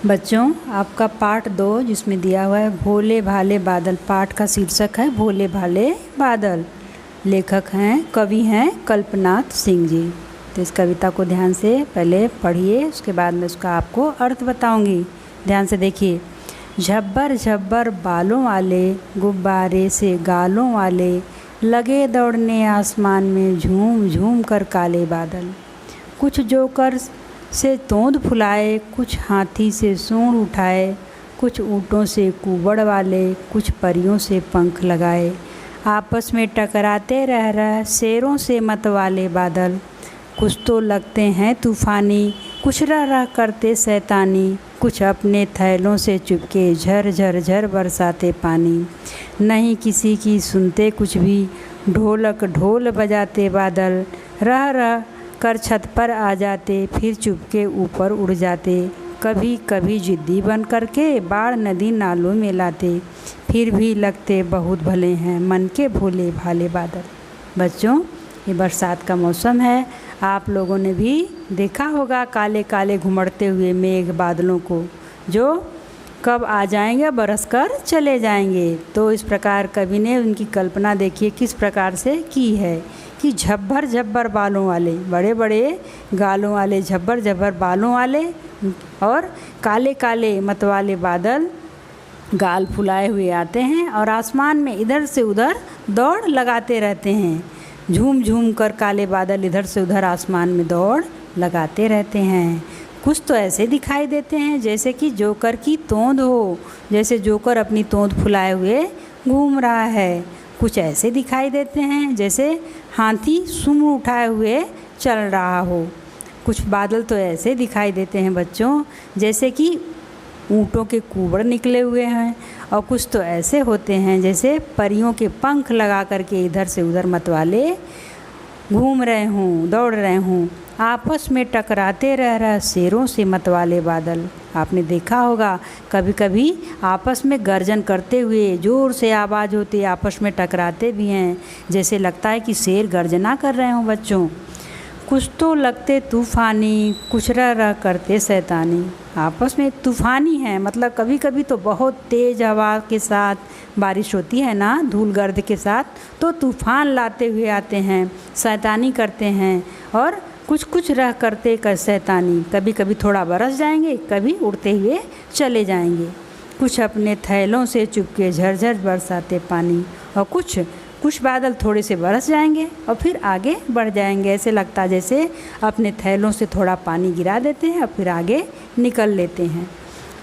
बच्चों, आपका पाठ 2 जिसमें दिया हुआ है भोले भाले बादल। पाठ का शीर्षक है भोले भाले बादल। लेखक हैं, कवि हैं कल्पनाथ सिंह जी। तो इस कविता को ध्यान से पहले पढ़िए, उसके बाद मैं उसका आपको अर्थ बताऊंगी। ध्यान से देखिए। झब्बर झब्बर बालों वाले, गुब्बारे से गालों वाले, लगे दौड़ने आसमान में झूम झूम कर काले बादल। कुछ जोकर से तोंद फुलाए, कुछ हाथी से सूंड उठाए, कुछ ऊँटों से कुबड़ वाले, कुछ परियों से पंख लगाए। आपस में टकराते रह शेरों से मतवाले बादल। कुछ तो लगते हैं तूफ़ानी, कुछ रह करते शैतानी, कुछ अपने थैलों से चुपके झर झर झर बरसाते पानी। नहीं किसी की सुनते कुछ भी, ढोलक ढोल बजाते बादल। रह कर छत पर आ जाते, फिर चुपके ऊपर उड़ जाते। कभी कभी जिद्दी बन करके बाढ़ नदी नालों में लाते। फिर भी लगते बहुत भले हैं मन के भोले भाले बादल। बच्चों, ये बरसात का मौसम है। आप लोगों ने भी देखा होगा काले काले घुमड़ते हुए मेघ बादलों को, जो कब आ जाएंगे बरस कर चले जाएंगे। तो इस प्रकार कवि ने उनकी कल्पना देखिए किस प्रकार से की है कि झब्बर झब्बर बालों वाले, बड़े बड़े गालों वाले, झब्बर झब्बर बालों वाले और काले काले मतवाले बादल गाल फुलाए हुए आते हैं और आसमान में इधर से उधर दौड़ लगाते रहते हैं। झूम झूम कर काले बादल इधर से उधर आसमान में दौड़ लगाते रहते हैं। कुछ तो ऐसे दिखाई देते हैं जैसे कि जोकर की तोंद हो, जैसे जोकर अपनी तोंद फुलाए हुए घूम रहा है। कुछ ऐसे दिखाई देते हैं जैसे हाथी सूंड उठाए हुए चल रहा हो। कुछ बादल तो ऐसे दिखाई देते हैं बच्चों जैसे कि ऊँटों के कुबड़ निकले हुए हैं, और कुछ तो ऐसे होते हैं जैसे परियों के पंख लगा करके इधर से उधर मतवाले घूम रहे हों, दौड़ रहे हों। आपस में टकराते रह शेरों से मतवाले बादल। आपने देखा होगा कभी कभी आपस में गर्जन करते हुए ज़ोर से आवाज़ होती, आपस में टकराते भी हैं, जैसे लगता है कि शेर गर्जना कर रहे हों बच्चों। कुछ तो लगते तूफ़ानी, कुछ रह करते शैतानी। आपस में तूफ़ानी है, मतलब कभी कभी तो बहुत तेज़ हवा के साथ बारिश होती है ना, धूल गर्द के साथ, तो तूफ़ान लाते हुए आते हैं, शैतानी करते हैं। और कुछ कुछ रह करते कर शैतानी, कभी कभी थोड़ा बरस जाएंगे, कभी उड़ते हुए चले जाएंगे। कुछ अपने थैलों से चुपके झरझर बरसाते पानी, और कुछ बादल थोड़े से बरस जाएंगे और फिर आगे बढ़ जाएंगे। ऐसे लगता है जैसे अपने थैलों से थोड़ा पानी गिरा देते हैं और फिर आगे निकल लेते हैं।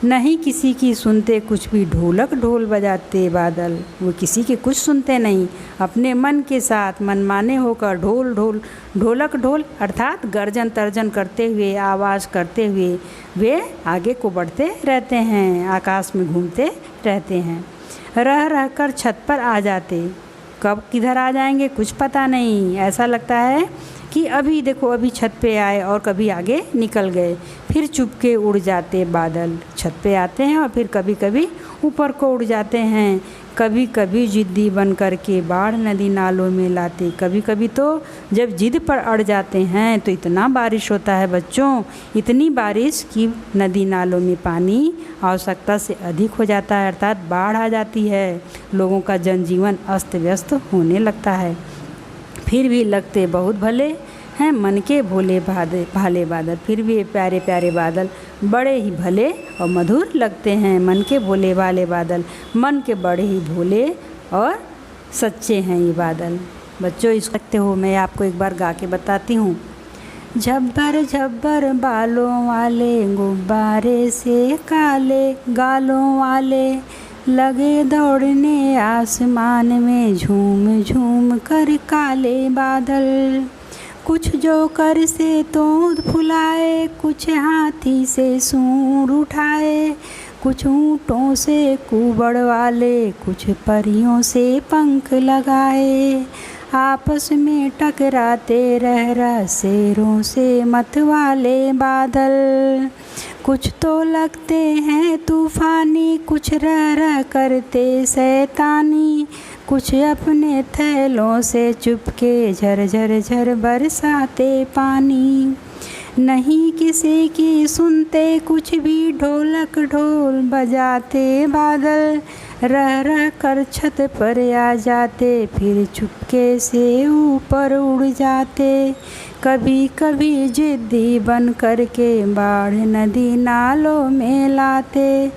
नहीं किसी की सुनते कुछ भी, ढोलक ढोल बजाते बादल। वो किसी की कुछ सुनते नहीं, अपने मन के साथ मनमाने होकर ढोलक ढोल अर्थात गर्जन तर्जन करते हुए, आवाज़ करते हुए वे आगे को बढ़ते रहते हैं, आकाश में घूमते रहते हैं। रह कर छत पर आ जाते, कब किधर आ जाएंगे कुछ पता नहीं। ऐसा लगता है कि अभी देखो अभी छत पे आए और कभी आगे निकल गए। फिर चुपके उड़ जाते बादल। छत पे आते हैं और फिर कभी कभी ऊपर को उड़ जाते हैं। कभी कभी जिद्दी बन कर के बाढ़ नदी नालों में लाते। कभी कभी तो जब जिद पर अड़ जाते हैं तो इतना बारिश होता है बच्चों, इतनी बारिश कि नदी नालों में पानी आवश्यकता से अधिक हो जाता है, अर्थात बाढ़ आ जाती है। लोगों का जनजीवन अस्त व्यस्त होने लगता है। फिर भी लगते बहुत भले हैं मन के भोले भाले बादल। फिर भी ये प्यारे प्यारे बादल बड़े ही भले और मधुर लगते हैं। मन के भोले भाले बादल, मन के बड़े ही भोले और सच्चे हैं ये बादल। बच्चों, इस सकते हो, मैं आपको एक बार गा के बताती हूँ। झब्बर झब्बर बालों वाले, गुब्बारे से काले गालों वाले, लगे दौड़ने आसमान में झूम झूम कर काले बादल। कुछ जोकर से तोंद फुलाए, कुछ हाथी से सूंड उठाए, कुछ ऊँटों से कुबड़ वाले, कुछ परियों से पंख लगाए। आपस में टकराते रह शेरों से मतवाले बादल। कुछ तो लगते हैं तूफ़ानी, कुछ रह करते शैतानी, कुछ अपने थैलों से चुपके झर झर झर बरसाते पानी। नहीं किसी की सुनते कुछ भी, ढोलक ढोल बजाते बादल, रह रह कर छत पर आ जाते, फिर चुपके से ऊपर उड़ जाते। कभी कभी जिद्दी बन करके बाढ़ नदी नालों में लाते,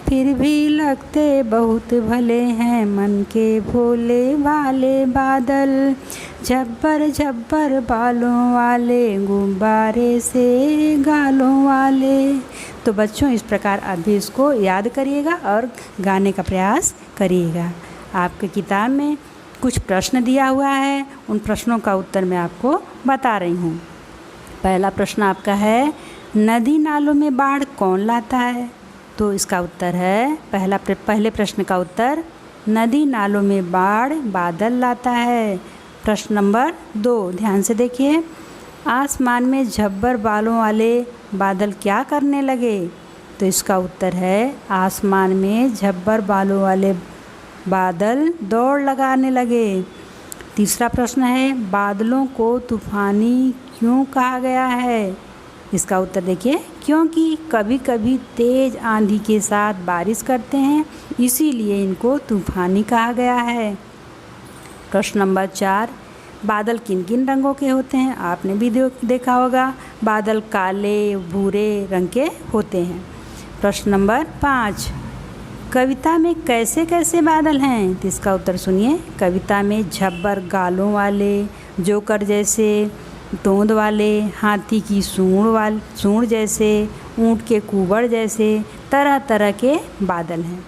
फिर भी लगते बहुत भले हैं मन के भोले भाले बादल, झब्बर झब्बर बालों वाले, गुब्बारे से गालों वाले। तो बच्चों इस प्रकार आप भी इसको याद करिएगा और गाने का प्रयास करिएगा। आपके किताब में कुछ प्रश्न दिया हुआ है, उन प्रश्नों का उत्तर मैं आपको बता रही हूँ। पहला प्रश्न आपका है, नदी नालों में बाढ़ कौन लाता है? तो इसका उत्तर है, पहले प्रश्न का उत्तर, नदी नालों में बाढ़ बादल लाता है। प्रश्न नंबर 2 ध्यान से देखिए, आसमान में झब्बर बालों वाले बादल क्या करने लगे? तो इसका उत्तर है, आसमान में झब्बर बालों वाले बादल दौड़ लगाने लगे। तीसरा प्रश्न है, बादलों को तूफानी क्यों कहा गया है? इसका उत्तर देखिए, क्योंकि कभी कभी तेज़ आंधी के साथ बारिश करते हैं, इसीलिए इनको तूफानी कहा गया है। प्रश्न नंबर 4, बादल किन किन रंगों के होते हैं? आपने भी देखा होगा, बादल काले भूरे रंग के होते हैं। प्रश्न नंबर 5, कविता में कैसे कैसे बादल हैं? तो इसका उत्तर सुनिए, कविता में झब्बर गालों वाले, जोकर जैसे, तोंद वाले, हाथी की सूंड जैसे, ऊँट के कुबड़ जैसे, तरह तरह के बादल हैं।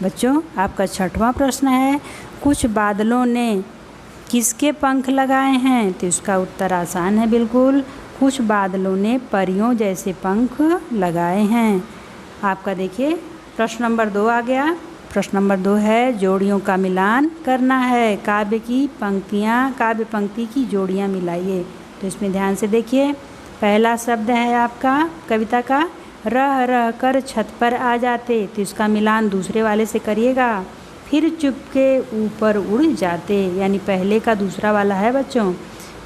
बच्चों आपका 6वां प्रश्न है, कुछ बादलों ने किसके पंख लगाए हैं? तो इसका उत्तर आसान है बिल्कुल, कुछ बादलों ने परियों जैसे पंख लगाए हैं। आपका देखिए प्रश्न नंबर 2 आ गया। प्रश्न नंबर 2 है, जोड़ियों का मिलान करना है, काव्य पंक्ति की जोड़ियाँ मिलाइए। तो इसमें ध्यान से देखिए, पहला शब्द है आपका कविता का, रह रह कर छत पर आ जाते, तो इसका मिलान दूसरे वाले से करिएगा। फिर चुपके ऊपर उड़ जाते, यानी पहले का दूसरा वाला है बच्चों।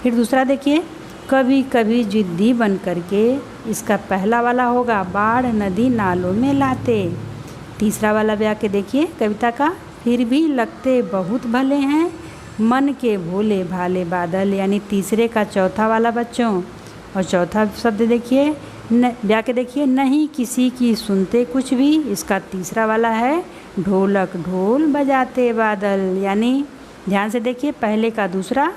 फिर दूसरा देखिए, कभी कभी जिद्दी बन करके, इसका पहला वाला होगा, बाढ़ नदी नालों में लाते। तीसरा वाला वाक्य देखिए कविता का, फिर भी लगते बहुत भले हैं मन के भोले भाले बादल, यानी तीसरे का चौथा वाला बच्चों। और चौथा शब्द देखिए, वाक्य देखिए, नहीं किसी की सुनते कुछ भी, इसका तीसरा वाला है, ढोलक ढोल बजाते बादल, यानी ध्यान से देखिए, पहले का दूसरा,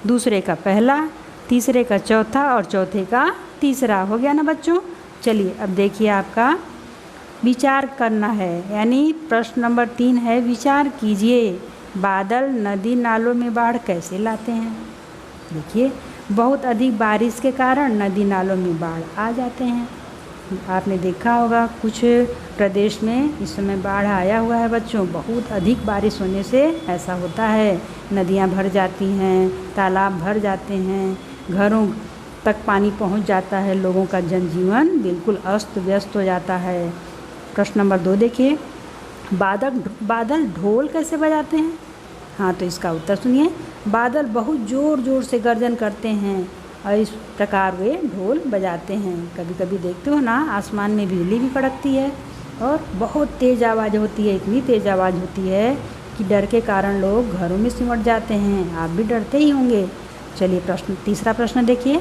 दूसरे का पहला, तीसरे का चौथा और चौथे का तीसरा। हो गया ना बच्चों? चलिए अब देखिए, आपका विचार करना है, यानी प्रश्न नंबर 3 है, विचार कीजिए, बादल नदी नालों में बाढ़ कैसे लाते हैं? देखिए, बहुत अधिक बारिश के कारण नदी नालों में बाढ़ आ जाते हैं। आपने देखा होगा कुछ प्रदेश में इस समय बाढ़ आया हुआ है बच्चों, बहुत अधिक बारिश होने से ऐसा होता है, नदियाँ भर जाती हैं, तालाब भर जाते हैं, घरों तक पानी पहुंच जाता है, लोगों का जनजीवन बिल्कुल अस्त व्यस्त हो जाता है। प्रश्न नंबर 2 देखिए, बादल ढोल कैसे बजाते हैं? हाँ, तो इसका उत्तर सुनिए, बादल बहुत ज़ोर ज़ोर से गर्जन करते हैं और इस प्रकार वे ढोल बजाते हैं। कभी कभी देखते हो ना, आसमान में बिजली भी कड़कती है और बहुत तेज़ आवाज़ होती है, इतनी तेज़ आवाज़ होती है कि डर के कारण लोग घरों में सिमट जाते हैं। आप भी डरते ही होंगे। चलिए तीसरा प्रश्न देखिए,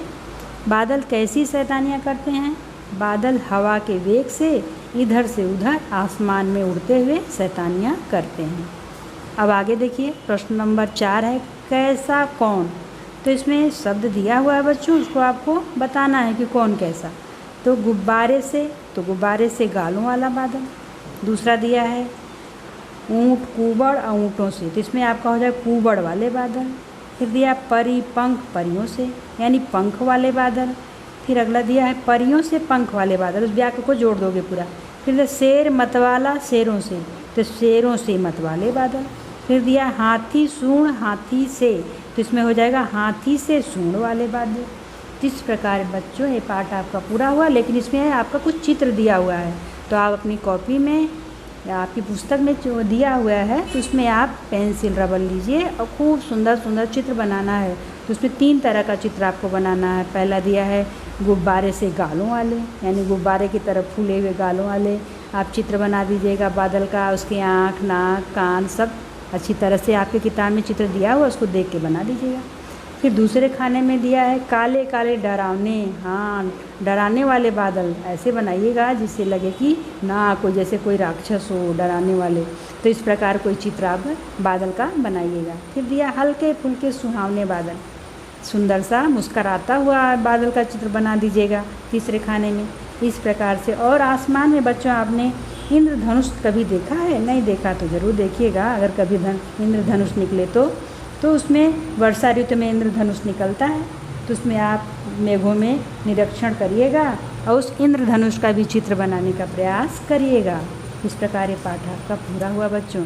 बादल कैसी शैतानियाँ करते हैं? बादल हवा के वेग से इधर से उधर आसमान में उड़ते हुए शैतानियाँ करते हैं। अब आगे देखिए, प्रश्न नंबर 4 है, कैसा कौन? तो इसमें शब्द दिया हुआ है बच्चों, उसको आपको बताना है कि कौन कैसा। तो गुब्बारे से गालों वाला बादल। दूसरा दिया है ऊँट कुबड़ और ऊँटों से, तो इसमें आपका हो जाए कुबड़ वाले बादल। फिर दिया परी पंख परियों से, यानी पंख वाले बादल। फिर अगला दिया है परियों से पंख वाले बादल, उस वाक्य को जोड़ दोगे पूरा। फिर शेर मतवाला शेरों से, तो शेरों से मतवाले बादल। फिर दिया हाथी सूंड हाथी से, तो इसमें हो जाएगा हाथी से सूंड वाले बादल। इस प्रकार बच्चों ये पाठ आपका पूरा हुआ, लेकिन इसमें आपका कुछ चित्र दिया हुआ है, तो आप अपनी कॉपी में या आपकी पुस्तक में जो दिया हुआ है तो उसमें आप पेंसिल रबर लीजिए और खूब सुंदर सुंदर चित्र बनाना है। तो उसमें 3 तरह का चित्र आपको बनाना है। पहला दिया है गुब्बारे से गालों वाले, यानी गुब्बारे की तरफ फूले हुए गालों वाले आप चित्र बना दीजिएगा बादल का। उसके आँख, नाक, कान सब अच्छी तरह से आपके किताब में चित्र दिया हुआ उसको देख के बना दीजिएगा। फिर दूसरे खाने में दिया है काले काले डरावने, हाँ डराने वाले बादल ऐसे बनाइएगा जिससे लगे कि ना कोई जैसे कोई राक्षस हो, डराने वाले। तो इस प्रकार कोई चित्र आप बादल का बनाइएगा। फिर दिया हल्के फुल्के सुहावने बादल, सुंदर सा मुस्कराता हुआ बादल का चित्र बना दीजिएगा तीसरे खाने में। इस प्रकार से और आसमान में बच्चों आपने इंद्रधनुष कभी देखा है? नहीं देखा तो ज़रूर देखिएगा। अगर कभी इंद्रधनुष निकले तो उसमें वर्षा ऋतु में इंद्रधनुष निकलता है, तो उसमें आप मेघों में निरीक्षण करिएगा और उस इंद्रधनुष का भी चित्र बनाने का प्रयास करिएगा। इस प्रकार ये पाठ आपका पूरा हुआ बच्चों।